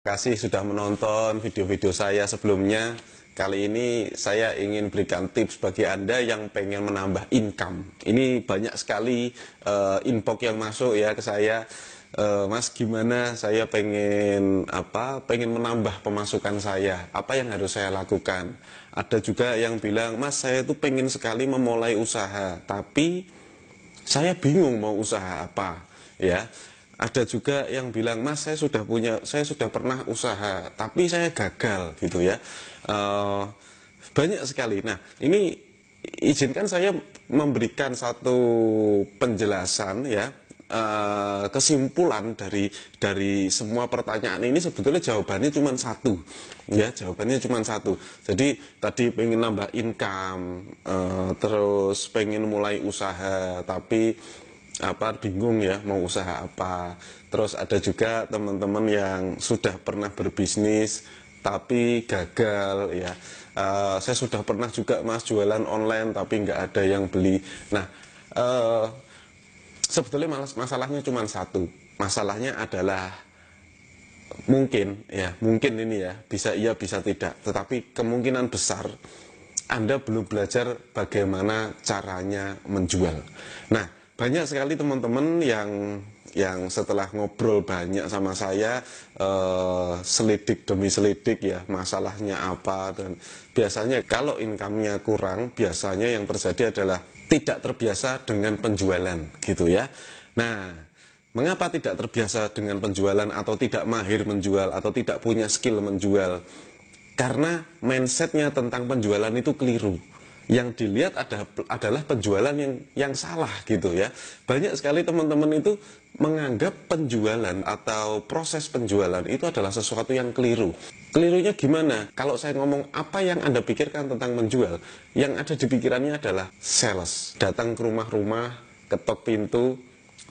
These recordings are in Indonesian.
kasih sudah menonton video-video saya sebelumnya. Kali ini saya ingin berikan tips bagi Anda yang pengen menambah income. Ini banyak sekali inbox yang masuk ya ke saya. Mas, gimana saya pengen pengen menambah pemasukan saya, apa yang harus saya lakukan? Ada juga yang bilang, Mas, saya tuh pengen sekali memulai usaha, tapi saya bingung mau usaha apa, ya. Ada juga yang bilang, Mas, saya sudah pernah usaha, tapi saya gagal, gitu ya. Banyak sekali. Nah, ini izinkan saya memberikan satu penjelasan, ya. Kesimpulan dari semua pertanyaan ini sebetulnya jawabannya cuma satu, ya, jawabannya cuma satu. Jadi tadi pengen nambah income, terus pengen mulai usaha tapi bingung ya mau usaha apa. Terus ada juga teman-teman yang sudah pernah berbisnis tapi gagal, ya. Saya sudah pernah juga, Mas, jualan online tapi nggak ada yang beli. Nah, sebetulnya masalahnya cuma satu. Masalahnya adalah mungkin ini ya, bisa iya bisa tidak, tetapi kemungkinan besar Anda belum belajar bagaimana caranya menjual. Nah, banyak sekali teman-teman yang setelah ngobrol banyak sama saya, selidik demi selidik ya, masalahnya apa. Dan biasanya kalau income-nya kurang, biasanya yang terjadi adalah tidak terbiasa dengan penjualan, gitu ya. Nah, mengapa tidak terbiasa dengan penjualan atau tidak mahir menjual atau tidak punya skill menjual? Karena mindsetnya tentang penjualan itu keliru. Yang dilihat adalah penjualan yang salah, gitu ya. Banyak sekali teman-teman itu menganggap penjualan atau proses penjualan itu adalah sesuatu yang keliru. Kelirunya gimana? Kalau saya ngomong apa yang Anda pikirkan tentang menjual, yang ada di pikirannya adalah sales. Datang ke rumah-rumah, ketok pintu,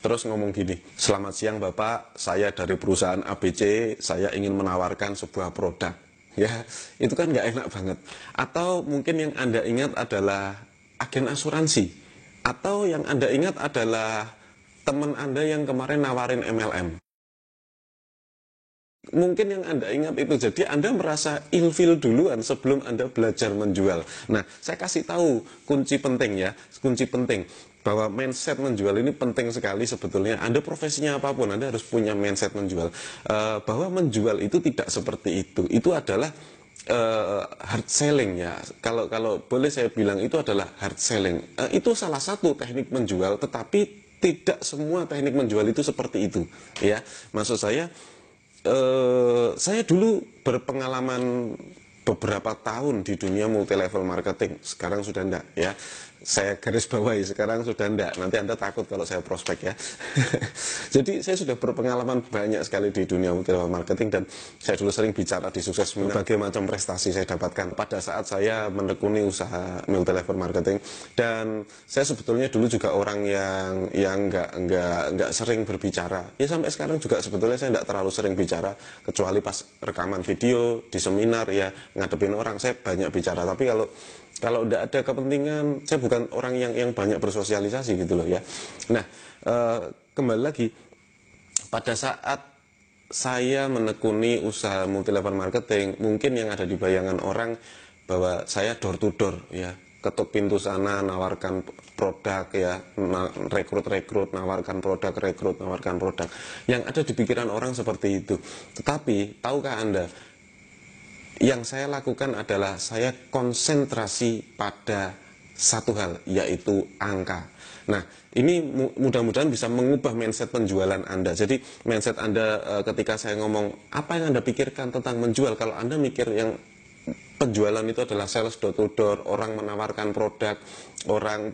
terus ngomong gini, selamat siang Bapak, saya dari perusahaan ABC, saya ingin menawarkan sebuah produk. Ya, itu kan nggak enak banget. Atau mungkin yang Anda ingat adalah agen asuransi. Atau yang Anda ingat adalah teman Anda yang kemarin nawarin MLM. Mungkin yang Anda ingat itu. Jadi Anda merasa ilfil duluan sebelum Anda belajar menjual. Nah, saya kasih tahu kunci penting ya, kunci penting bahwa mindset menjual ini penting sekali sebetulnya. Anda profesinya apapun, Anda harus punya mindset menjual. Bahwa menjual itu tidak seperti itu. Itu adalah hard selling ya. Kalau boleh saya bilang itu adalah hard selling. Itu salah satu teknik menjual, tetapi tidak semua teknik menjual itu seperti itu. Ya, maksud saya dulu berpengalaman beberapa tahun di dunia multi level marketing. Sekarang sudah enggak, ya. Saya garis bawahi, sekarang sudah enggak. Nanti Anda takut kalau saya prospek, ya. Jadi saya sudah berpengalaman banyak sekali di dunia multi level marketing, dan saya dulu sering bicara di sukses berbagai macam prestasi saya dapatkan pada saat saya menekuni usaha multi level marketing. Dan saya sebetulnya dulu juga orang yang enggak sering berbicara. Ya, sampai sekarang juga sebetulnya saya enggak terlalu sering bicara, kecuali pas rekaman video di seminar ya, ngadepin orang saya banyak bicara. Tapi kalau tidak ada kepentingan, saya bukan orang yang banyak bersosialisasi, gitu loh ya. Nah, kembali lagi, pada saat saya menekuni usaha multi level marketing, mungkin yang ada di bayangan orang bahwa saya door to door ya, ketuk pintu sana, nawarkan produk ya, rekrut, nawarkan produk, rekrut, nawarkan produk. Yang ada di pikiran orang seperti itu. Tetapi tahukah Anda, yang saya lakukan adalah saya konsentrasi pada satu hal, yaitu angka. Nah, ini mudah-mudahan bisa mengubah mindset penjualan Anda. Jadi mindset Anda ketika saya ngomong, apa yang Anda pikirkan tentang menjual? Kalau Anda mikir yang penjualan itu adalah sales door to door, orang menawarkan produk, orang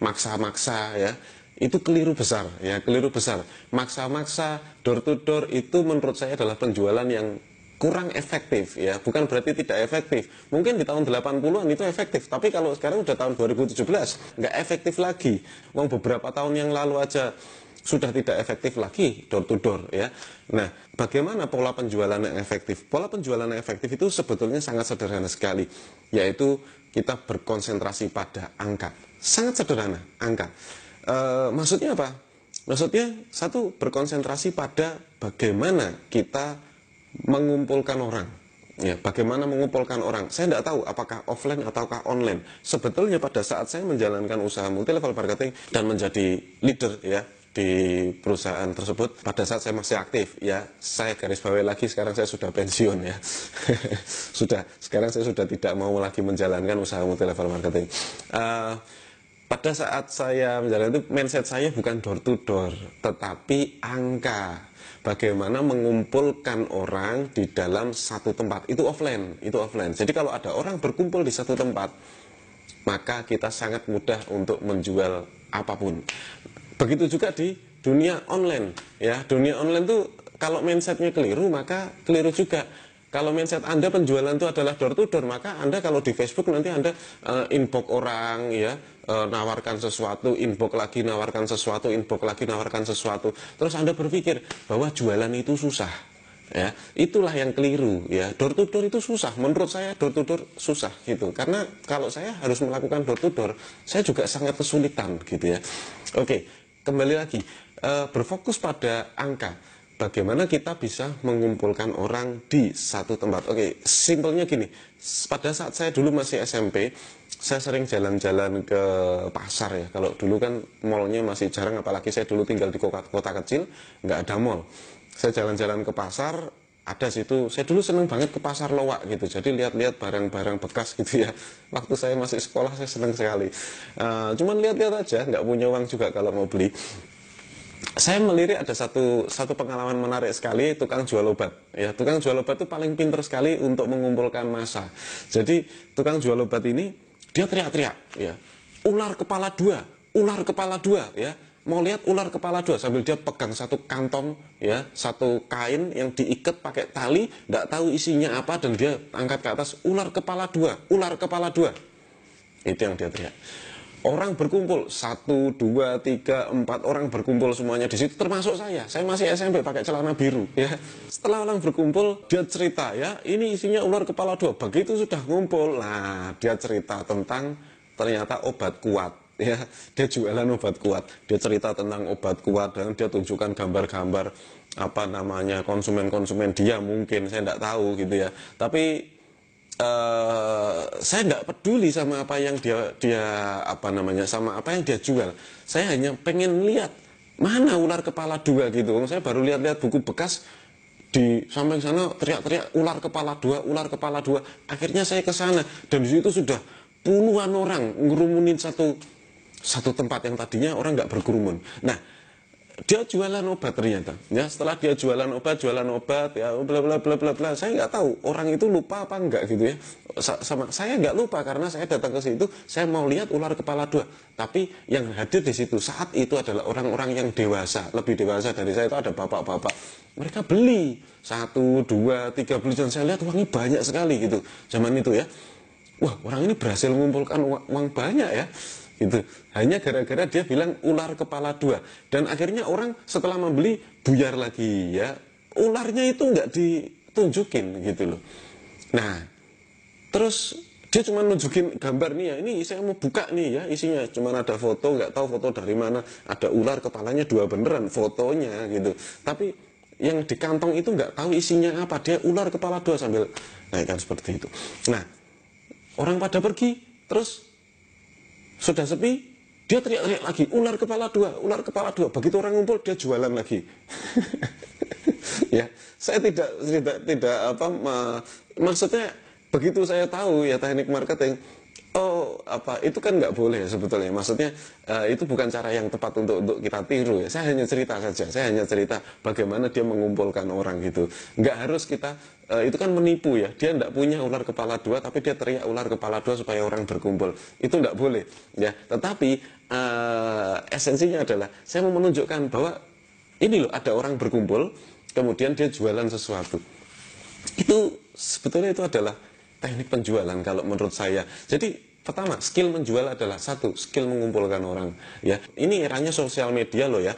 maksa-maksa ya, itu keliru besar ya, keliru besar. Maksa-maksa, door to door itu menurut saya adalah penjualan yang kurang efektif ya, bukan berarti tidak efektif. Mungkin di tahun 80-an itu efektif, tapi kalau sekarang udah tahun 2017 nggak efektif lagi. Wong beberapa tahun yang lalu aja sudah tidak efektif lagi door to door ya. Nah, bagaimana pola penjualan yang efektif? Pola penjualan yang efektif itu sebetulnya sangat sederhana sekali, yaitu kita berkonsentrasi pada angka. Sangat sederhana, angka. Maksudnya apa? Maksudnya satu, berkonsentrasi pada bagaimana kita mengumpulkan orang. Ya, bagaimana mengumpulkan orang. Saya tidak tahu apakah offline ataukah online. Sebetulnya pada saat saya menjalankan usaha multi level marketing dan menjadi leader ya di perusahaan tersebut, pada saat saya masih aktif ya, saya garis bawahi lagi, sekarang saya sudah pensiun ya. Sekarang saya sudah tidak mau lagi menjalankan usaha multi level marketing. Pada saat saya menjalankan itu, mindset saya bukan door to door, tetapi angka. Bagaimana mengumpulkan orang di dalam satu tempat. Itu offline. Jadi kalau ada orang berkumpul di satu tempat, maka kita sangat mudah untuk menjual apapun. Begitu juga di dunia online. Ya, dunia online tuh kalau mindsetnya keliru, maka keliru juga. Kalau mindset Anda penjualan itu adalah door to door, maka Anda kalau di Facebook nanti Anda inbox orang ya, nawarkan sesuatu, inbox lagi nawarkan sesuatu, inbox lagi nawarkan sesuatu. Terus Anda berpikir bahwa jualan itu susah. Ya, itulah yang keliru ya. Door to door itu susah. Menurut saya door to door susah gitu. Karena kalau saya harus melakukan door to door, saya juga sangat kesulitan gitu ya. Oke, kembali lagi berfokus pada angka. Bagaimana kita bisa mengumpulkan orang di satu tempat. Oke, simpelnya gini. Pada saat saya dulu masih SMP, saya sering jalan-jalan ke pasar ya. Kalau dulu kan mallnya masih jarang, apalagi saya dulu tinggal di kota kecil, nggak ada mall. Saya jalan-jalan ke pasar, ada situ. Saya dulu seneng banget ke pasar Lowak gitu. Jadi lihat-lihat barang-barang bekas gitu ya. Waktu saya masih sekolah saya seneng sekali. Cuman lihat-lihat aja, nggak punya uang juga kalau mau beli. Saya melirik ada satu pengalaman menarik sekali, tukang jual obat. Ya, tukang jual obat itu paling pintar sekali untuk mengumpulkan massa. Jadi tukang jual obat ini dia teriak-teriak, ya, ular kepala dua, ya. Mau lihat ular kepala dua sambil dia pegang satu kantong, ya, satu kain yang diikat pakai tali, tidak tahu isinya apa dan dia angkat ke atas, ular kepala dua, ular kepala dua. Itu yang dia teriak. Orang berkumpul 1, 2, 3, 4 orang berkumpul semuanya di situ, termasuk saya. Saya masih SMP pakai celana biru ya. Setelah orang berkumpul dia cerita ya, ini isinya ular kepala dua. Begitu sudah ngumpul, nah dia cerita tentang ternyata obat kuat ya. Dia jualan obat kuat. Dia cerita tentang obat kuat dan dia tunjukkan gambar-gambar apa namanya konsumen-konsumen dia, mungkin saya tidak tahu gitu ya. Tapi saya nggak peduli sama apa yang sama apa yang dia jual. Saya hanya pengen lihat mana ular kepala dua gitu. Saya baru lihat-lihat buku bekas di samping sana teriak-teriak ular kepala dua, ular kepala dua. Akhirnya saya ke sana dan di situ sudah puluhan orang ngerumunin satu tempat yang tadinya orang nggak berkerumun. Nah, dia jualan obat ternyata ya. Setelah dia jualan obat ya, bla bla bla bla bla, saya nggak tahu orang itu lupa apa enggak gitu ya. Sama saya nggak lupa karena saya datang ke situ, saya mau lihat ular kepala dua, tapi yang hadir di situ saat itu adalah orang-orang yang dewasa, lebih dewasa dari saya. Itu ada bapak-bapak, mereka beli 1, 2, 3 beli, dan saya lihat uangnya banyak sekali gitu zaman itu ya. Wah, orang ini berhasil mengumpulkan uang banyak ya gitu, hanya gara-gara dia bilang ular kepala dua. Dan akhirnya orang setelah membeli buyar lagi ya. Ularnya itu nggak ditunjukin gitu loh. Nah, terus dia cuma nunjukin gambar nih ya, ini saya mau buka nih ya, isinya cuma ada foto, nggak tahu foto dari mana, ada ular kepalanya dua beneran fotonya gitu. Tapi yang di kantong itu nggak tahu isinya apa, dia ular kepala dua sambil naikkan seperti itu. Nah, orang pada pergi, terus sudah sepi, dia teriak-teriak lagi, ular kepala dua, ular kepala dua. Begitu orang ngumpul, dia jualan lagi. Ya, saya tidak maksudnya begitu saya tahu ya teknik marketing, itu kan nggak boleh sebetulnya. Maksudnya itu bukan cara yang tepat untuk kita tiru ya. Saya hanya cerita saja, saya hanya cerita bagaimana dia mengumpulkan orang gitu. Nggak harus kita itu kan menipu ya. Dia nggak punya ular kepala dua, tapi dia teriak ular kepala dua supaya orang berkumpul. Itu nggak boleh ya. Tetapi esensinya adalah saya mau menunjukkan bahwa ini loh, ada orang berkumpul, kemudian dia jualan sesuatu. Itu sebetulnya itu adalah teknik penjualan kalau menurut saya. Jadi pertama, skill menjual adalah satu, skill mengumpulkan orang ya. Ini eranya sosial media loh ya.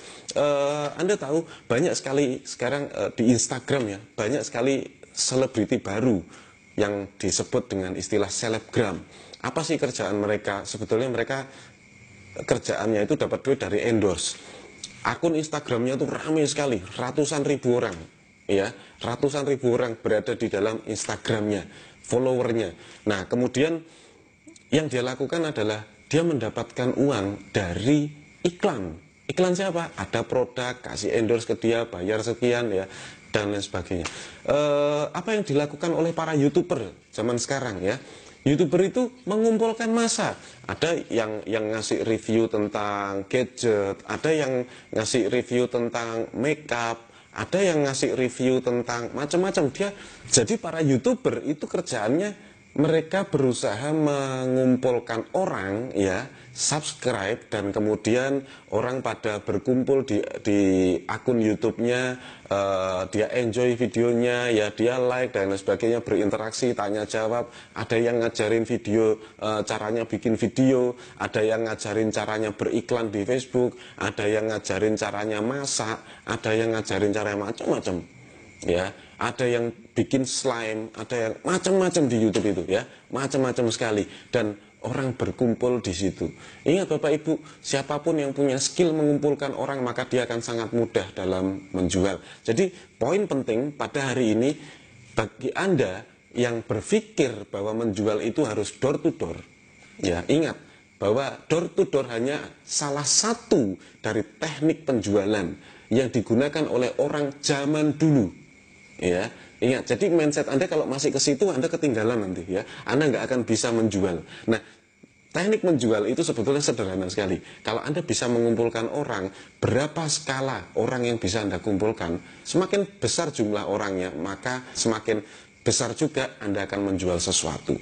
Anda tahu banyak sekali sekarang di Instagram ya, banyak sekali selebriti baru yang disebut dengan istilah selebgram. Apa sih kerjaan mereka? Sebetulnya mereka kerjaannya itu dapat duit dari endorse. akun Instagramnya tuh ramai sekali, ratusan ribu orang, ya, ratusan ribu orang berada di dalam Instagramnya, followernya. Nah, kemudian yang dia lakukan adalah dia mendapatkan uang dari iklan. Iklan siapa? Ada produk, kasih endorse ke dia, bayar sekian ya, dan lain sebagainya. Apa yang dilakukan oleh para YouTuber zaman sekarang ya? YouTuber itu mengumpulkan massa. Ada yang ngasih review tentang gadget, ada yang ngasih review tentang makeup, ada yang ngasih review tentang macam-macam. Jadi para YouTuber itu kerjaannya mereka berusaha mengumpulkan orang ya, subscribe, dan kemudian orang pada berkumpul di akun YouTube-nya, dia enjoy videonya ya, dia like dan lain sebagainya, berinteraksi, tanya jawab. Ada yang ngajarin video, caranya bikin video, ada yang ngajarin caranya beriklan di Facebook, ada yang ngajarin caranya masak, ada yang ngajarin caranya macam-macam ya, ada yang bikin slime, ada yang macam-macam di YouTube itu ya, macam-macam sekali, dan orang berkumpul di situ. Ingat Bapak Ibu, siapapun yang punya skill mengumpulkan orang, maka dia akan sangat mudah dalam menjual. Jadi poin penting pada hari ini bagi Anda yang berpikir bahwa menjual itu harus door to door, ya ingat bahwa door to door hanya salah satu dari teknik penjualan yang digunakan oleh orang zaman dulu. Ya, ingat, jadi mindset Anda kalau masih ke situ, Anda ketinggalan nanti ya. Anda nggak akan bisa menjual. Nah, teknik menjual itu sebetulnya sederhana sekali. Kalau Anda bisa mengumpulkan orang, berapa skala orang yang bisa Anda kumpulkan, semakin besar jumlah orangnya, maka semakin besar juga Anda akan menjual sesuatu.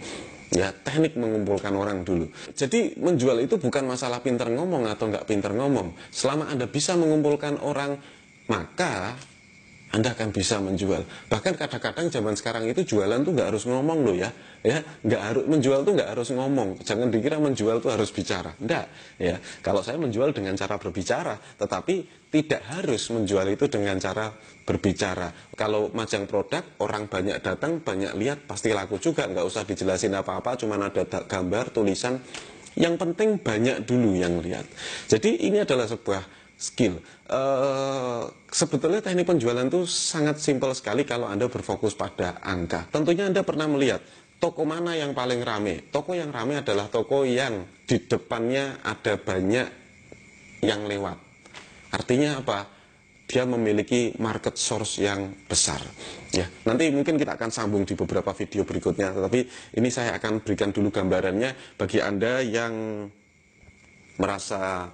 Ya, teknik mengumpulkan orang dulu. Jadi menjual itu bukan masalah pintar ngomong atau nggak pintar ngomong. Selama Anda bisa mengumpulkan orang, maka Anda akan bisa menjual. Bahkan kadang-kadang zaman sekarang itu jualan tuh nggak harus ngomong loh ya, nggak harus menjual tuh nggak harus ngomong. Jangan dikira menjual tuh harus bicara, enggak ya. Kalau saya menjual dengan cara berbicara, tetapi tidak harus menjual itu dengan cara berbicara. Kalau majang produk, orang banyak datang, banyak lihat, pasti laku juga. Nggak usah dijelasin apa-apa, cuman ada gambar, tulisan. Yang penting banyak dulu yang lihat. Jadi ini adalah sebuah skill. Sebetulnya teknik penjualan itu sangat simpel sekali kalau Anda berfokus pada angka. Tentunya Anda pernah melihat toko mana yang paling rame. Toko yang rame adalah toko yang di depannya ada banyak yang lewat. Artinya apa? Dia memiliki market source yang besar. Ya, nanti mungkin kita akan sambung di beberapa video berikutnya. Tetapi ini saya akan berikan dulu gambarannya bagi Anda yang merasa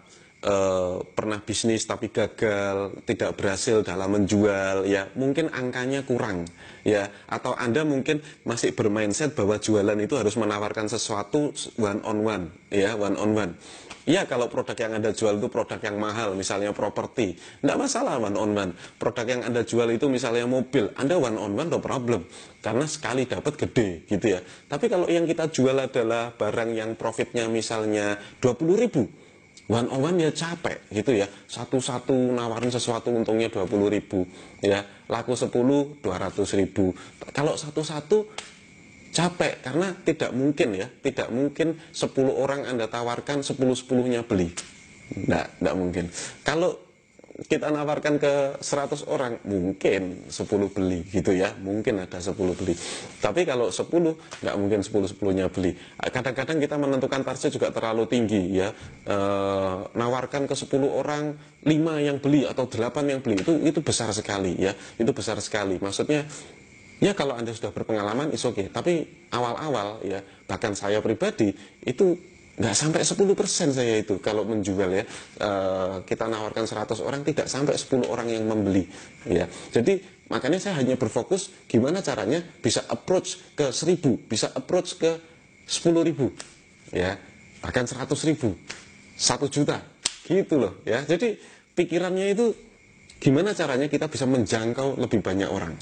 pernah bisnis tapi gagal, tidak berhasil dalam menjual, ya mungkin angkanya kurang, ya, atau Anda mungkin masih bermindset bahwa jualan itu harus menawarkan sesuatu one on one, ya, one on one. Ya, kalau produk yang Anda jual itu produk yang mahal, misalnya properti, tidak masalah one on one. Produk yang Anda jual itu misalnya mobil, Anda one on one no problem, karena sekali dapat gede, gitu ya. Tapi kalau yang kita jual adalah barang yang profitnya misalnya 20.000, one on one ya capek gitu ya, satu-satu nawarin sesuatu untungnya 20.000 ya, laku 10 200.000. Kalau satu-satu capek, karena tidak mungkin ya, tidak mungkin 10 orang Anda tawarkan 10-10-nya beli, tidak mungkin. Kalau kita nawarkan ke 100 orang, mungkin 10 beli gitu ya, mungkin ada 10 beli. Tapi kalau 10, nggak mungkin 10-10-nya beli. Kadang-kadang kita menentukan target juga terlalu tinggi ya, nawarkan ke 10 orang 5 yang beli atau 8 yang beli, itu besar sekali ya, itu besar sekali. Maksudnya ya kalau Anda sudah berpengalaman is okay, tapi awal-awal ya, bahkan saya pribadi itu nggak sampai 10% saya itu kalau menjual ya, kita nawarkan 100 orang tidak sampai 10 orang yang membeli ya. Jadi makanya saya hanya berfokus gimana caranya bisa approach ke 1000, bisa approach ke 10.000 ya, bahkan 100.000, 1 juta gitu loh ya. Jadi pikirannya itu gimana caranya kita bisa menjangkau lebih banyak orang.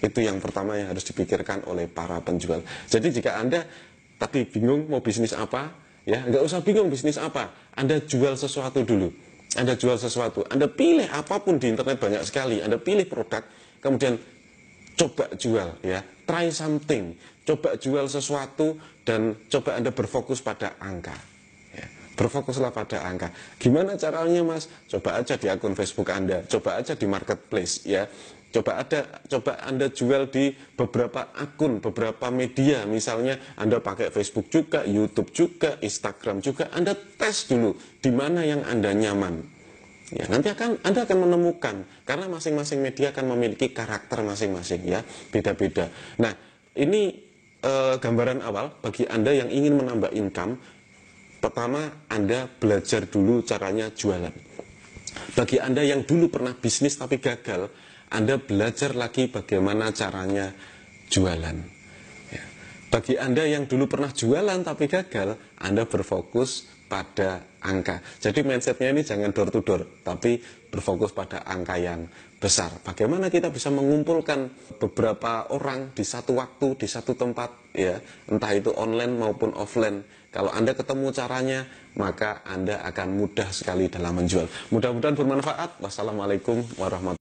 Itu yang pertama yang harus dipikirkan oleh para penjual. Jadi jika Anda tadi bingung mau bisnis apa, ya nggak usah bingung bisnis apa, Anda jual sesuatu dulu. Anda jual sesuatu, Anda pilih apapun di internet banyak sekali, Anda pilih produk, kemudian coba jual ya, try something, coba jual sesuatu dan coba Anda berfokus pada angka. Ya. Berfokuslah pada angka. Gimana caranya, Mas? Coba aja di akun Facebook Anda, coba aja di marketplace ya. Coba Anda jual di beberapa akun, beberapa media. Misalnya Anda pakai Facebook juga, YouTube juga, Instagram juga. Anda tes dulu di mana yang Anda nyaman. Ya, nanti Anda akan menemukan, karena masing-masing media akan memiliki karakter masing-masing ya, beda-beda. Nah, ini gambaran awal bagi Anda yang ingin menambah income. Pertama, Anda belajar dulu caranya jualan. Bagi Anda yang dulu pernah bisnis tapi gagal, Anda belajar lagi bagaimana caranya jualan. Ya. Bagi Anda yang dulu pernah jualan tapi gagal, Anda berfokus pada angka. Jadi mindsetnya ini jangan door to door, tapi berfokus pada angka yang besar. Bagaimana kita bisa mengumpulkan beberapa orang di satu waktu, di satu tempat, ya, entah itu online maupun offline. Kalau Anda ketemu caranya, maka Anda akan mudah sekali dalam menjual. Mudah-mudahan bermanfaat. Wassalamualaikum warahmatullahi wabarakatuh.